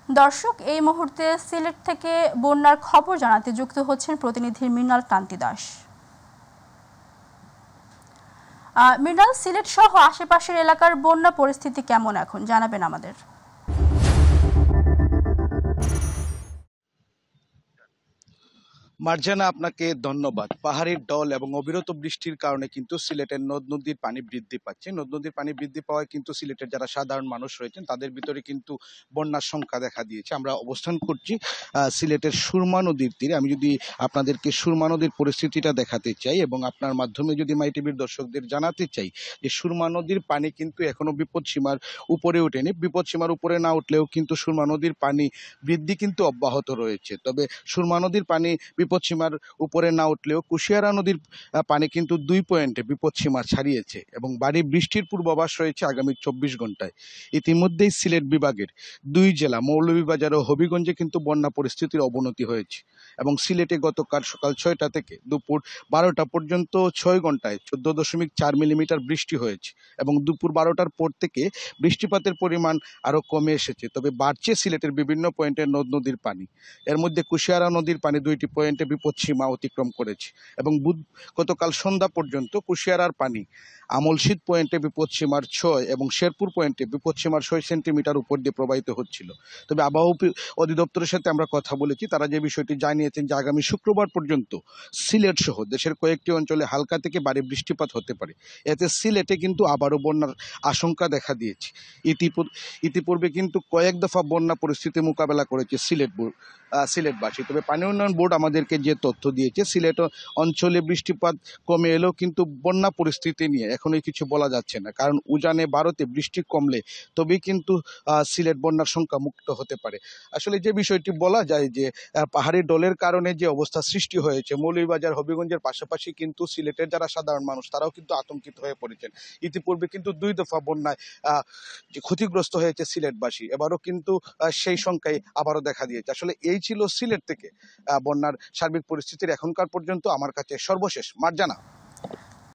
দর্শক, এই মুহূর্তে সিলেট থেকে বন্যার খবর জানাতে যুক্ত হচ্ছেন প্রতিনিধি মৃণাল কান্তি দাস। মৃণাল, সিলেট সহ আশেপাশের এলাকার বন্যা পরিস্থিতি কেমন এখন জানাবেন আমাদের। মার্জানা, আপনাকে ধন্যবাদ। পাহাড়ের ঢল এবং অবিরত বৃষ্টির কারণে কিন্তু সিলেটের নদ নদীর পানি বৃদ্ধি পাচ্ছে। নদ নদীর পানি বৃদ্ধি পাওয়ায় কিন্তু সিলেটের যারা সাধারণ মানুষ রয়েছেন তাদের ভিতরে কিন্তু বন্যার সংখ্যা দেখা দিয়েছে। আমরা অবস্থান করছি সিলেটের সুরমা নদীর তীরে। আমি যদি আপনাদেরকে সুরমা নদীর পরিস্থিতিটা দেখাতে চাই এবং আপনার মাধ্যমে যদি মাই টিভির দর্শকদের জানাতে চাই যে সুরমা নদীর পানি কিন্তু এখনো বিপদসীমার উপরে ওঠেনি। বিপদসীমার উপরে না উঠলেও কিন্তু সুরমা নদীর পানি বৃদ্ধি কিন্তু অব্যাহত রয়েছে। তবে সুরমা নদীর পানি বিপদসীমার উপরে না উঠলেও কুশিয়ারা নদীর পানি কিন্তু 2 পয়েন্টে বিপদসীমা ছাড়িয়েছে এবং ভারী বৃষ্টির পূর্বাভাস রয়েছে আগামী 24 ঘন্টায়। ইতিমধ্যেই সিলেট বিভাগের 2 জেলা মৌলভীবাজার ও হবিগঞ্জে কিন্তু বন্যা পরিস্থিতির অবনতি হয়েছে এবং সিলেটে গতকাল সকাল 6টা থেকে দুপুর 12টা পর্যন্ত 6 ঘন্টায় 14.4 মিলিমিটার বৃষ্টি হয়েছে এবং দুপুর 12টার পর থেকে বৃষ্টিপাতের পরিমাণ আরও কমে এসেছে। তবে বাড়ছে সিলেটের বিভিন্ন পয়েন্টের নদ নদীর পানি। এর মধ্যে কুশিয়ারা নদীর পানি 2টি পয়েন্টে বিপদসীমা অতিক্রম করেছে এবং গতকাল সন্ধ্যা পর্যন্ত কুশিয়ারার পানি আমলশীত পয়েন্টে বিপদসীমার 6 এবং শেরপুর পয়েন্টে বিপদসীমার 6 সেন্টিমিটার উপর দিয়ে প্রবাহিত হচ্ছিল। তবে আবহাওয়া অধিদপ্তরের সাথে আমরা কথা বলেছি, তারা যে বিষয়টি জানিয়েছেন যে আগামী শুক্রবার পর্যন্ত সিলেট সহ দেশের কয়েকটি অঞ্চলে হালকা থেকে ভারী বৃষ্টিপাত হতে পারে। এতে সিলেটে কিন্তু আবারও বন্যার আশঙ্কা দেখা দিয়েছে। ইতিপূর্বে কিন্তু কয়েক দফা বন্যা পরিস্থিতি মোকাবেলা করেছে সিলেটবাসী। তবে পানি উন্নয়ন বোর্ড আমাদেরকে যে তথ্য দিয়েছে, সিলেট অঞ্চলে বৃষ্টিপাত কমে এলেও কিন্তু বন্যা পরিস্থিতি নিয়ে এখনোই কিছু বলা যাচ্ছে না, কারণ উজানে 12তে বৃষ্টি কমলে তবেই কিন্তু সিলেট বন্যার সংখ্যা মুক্ত হতে পারে। আসলে যে বিষয়টি বলা যায় যে পাহাড়ি ঢলের কারণে যে অবস্থা সৃষ্টি হয়েছে, মৌলভীবাজার হবিগঞ্জের পাশাপাশি কিন্তু সিলেটের যারা সাধারণ মানুষ তারাও কিন্তু আতঙ্কিত হয়ে পড়েছেন। ইতিপূর্বে কিন্তু 2 দফা বন্যায় যে ক্ষতিগ্রস্ত হয়েছে সিলেটবাসী, এবারও কিন্তু সেই সংখ্যাই আবারও দেখা দিয়েছে। আসলে এই ছিল সিলেট থেকে বন্যার সার্বিক পরিস্থিতির এখনকার পর্যন্ত আমার কাছে সর্বশেষ। মার্জানা।